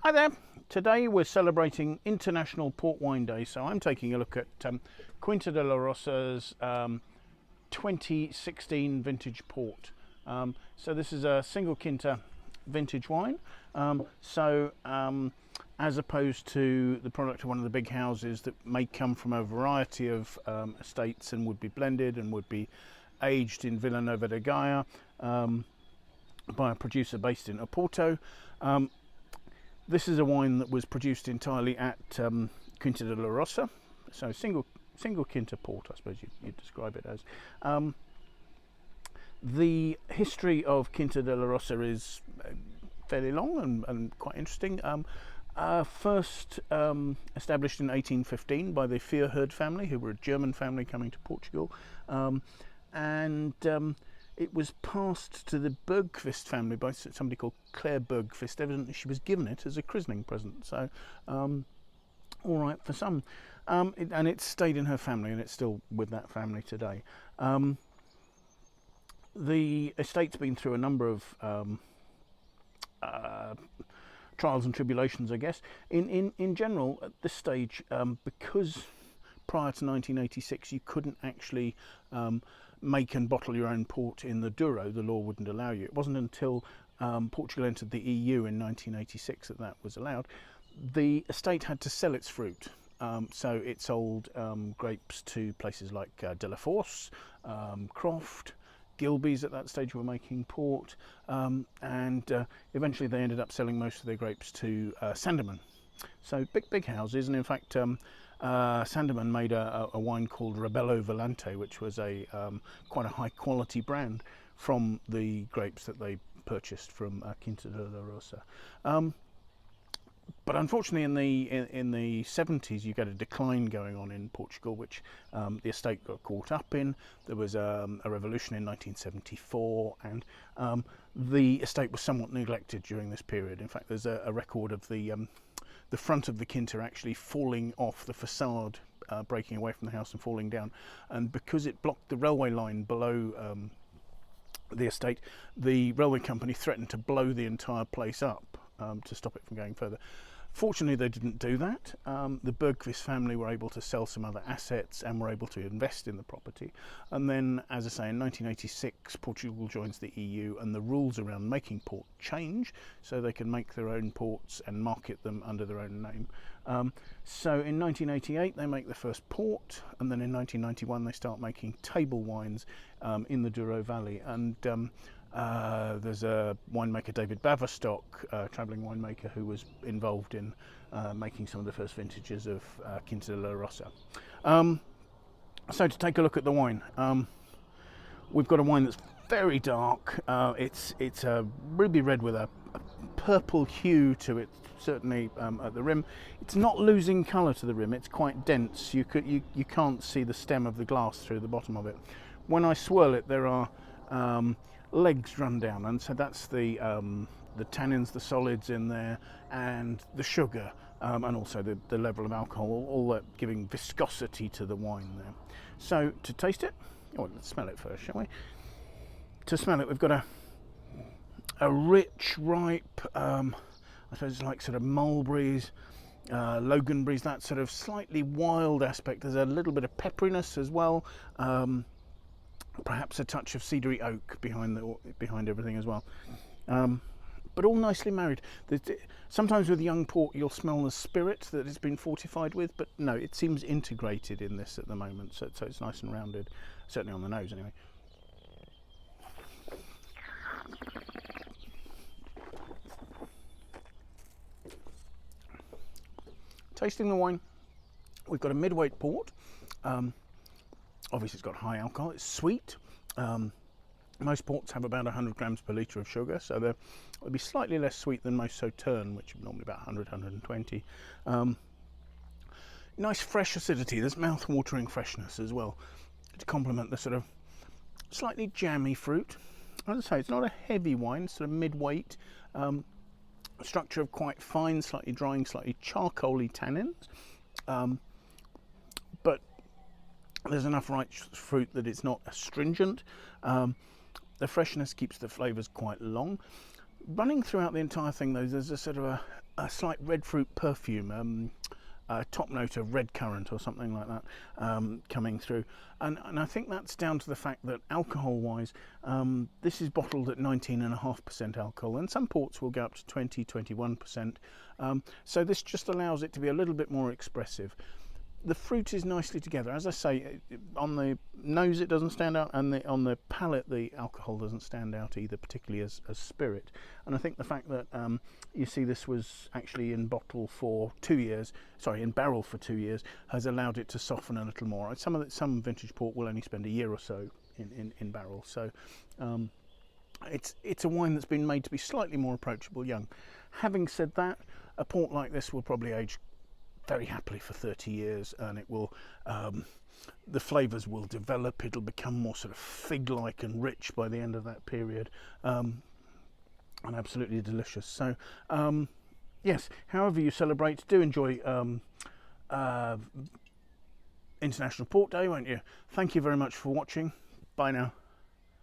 Hi there. Today we're celebrating International Port Wine Day, so I'm taking a look at Quinta de la Rosa's 2016 vintage port. So this is a single Quinta vintage wine. As opposed to the product of one of the big houses that may come from a variety of estates and would be blended and would be aged in Villanova de Gaia by a producer based in Oporto. This is a wine that was produced entirely at Quinta de la Rosa, so single Quinta port, I suppose you'd describe it as. The history of Quinta de la Rosa is fairly long and quite interesting. First established in 1815 by the Fierherd family, who were a German family coming to Portugal, it was passed to the Bergqvist family by somebody called Claire Bergqvist. Evidently she was given it as a christening present, so all right for some. And it stayed in her family, and it's still with that family today. The estate's been through a number of trials and tribulations, I guess. In general, at this stage, because prior to 1986 you couldn't actually make and bottle your own port in the Douro, the law wouldn't allow you. It wasn't until Portugal entered the EU in 1986 that was allowed. The estate had to sell its fruit, so it sold grapes to places like De La Force, Croft, Gilbey's at that stage were making port, and eventually they ended up selling most of their grapes to Sandeman. So big houses, and in fact Sandeman made a wine called Rebello Volante, which was a quite a high quality brand from the grapes that they purchased from Quinta de la Rosa. But unfortunately in the 70s you get a decline going on in Portugal, which the estate got caught up in. There was a revolution in 1974, and the estate was somewhat neglected during this period. In fact, there's a record of the front of the Quinta actually falling off the facade, breaking away from the house and falling down. And because it blocked the railway line below the estate, the railway company threatened to blow the entire place up to stop it from going further. Fortunately, they didn't do that. The Bergqvist family were able to sell some other assets and were able to invest in the property. And then, as I say, in 1986, Portugal joins the EU, and the rules around making port change, so they can make their own ports and market them under their own name. So in 1988, they make the first port, and then in 1991, they start making table wines in the Douro Valley. And there's a winemaker, David Baverstock, travelling winemaker, who was involved in making some of the first vintages of Quinta de la Rosa. So to take a look at the wine, we've got a wine that's very dark. It's a ruby red with a purple hue to it, certainly at the rim. It's not losing colour to the rim. It's quite dense. You can't see the stem of the glass through the bottom of it. When I swirl it, there are legs run down, and so that's the tannins, the solids in there, and the sugar, and also the level of alcohol, all that giving viscosity to the wine there. So to taste it, let's smell it first, shall we? To smell it, we've got a rich, ripe, I suppose it's like sort of mulberries, loganberries, that sort of slightly wild aspect. There's a little bit of pepperiness as well. Perhaps a touch of cedary oak behind everything as well, but all nicely married. Sometimes with young port you'll smell the spirit that it's been fortified with, but no, it seems integrated in this at the moment, so it's nice and rounded, certainly on the nose anyway. Tasting the wine, we've got a mid-weight port. Obviously it's got high alcohol, it's sweet. Most ports have about 100 grams per litre of sugar, so they'll be slightly less sweet than most Sauterne, which are normally about 100, 120. Nice fresh acidity, there's mouth-watering freshness as well, to complement the sort of slightly jammy fruit. As I say, it's not a heavy wine, it's sort of mid-weight. Structure of quite fine, slightly drying, slightly charcoaly tannins. But there's enough ripe fruit that it's not astringent. The freshness keeps the flavours quite long. Running throughout the entire thing, though, there's a sort of a slight red fruit perfume, a top note of red currant or something like that coming through, and I think that's down to the fact that alcohol-wise, this is bottled at 19.5% alcohol, and some ports will go up to 20-21%. So this just allows it to be a little bit more expressive. The fruit is nicely together. As I say, on the nose it doesn't stand out, and on the palate the alcohol doesn't stand out either, particularly as spirit. And I think the fact that you see this was actually in bottle for 2 years, sorry, in barrel for 2 years, has allowed it to soften a little more. Some vintage port will only spend a year or so in barrel, so it's a wine that's been made to be slightly more approachable young. Having said that, a port like this will probably age very happily for 30 years, and it will the flavours will develop. It'll become more sort of fig-like and rich by the end of that period, and absolutely delicious. So yes, however you celebrate, do enjoy International Port Day, won't you? Thank you very much for watching. Bye now.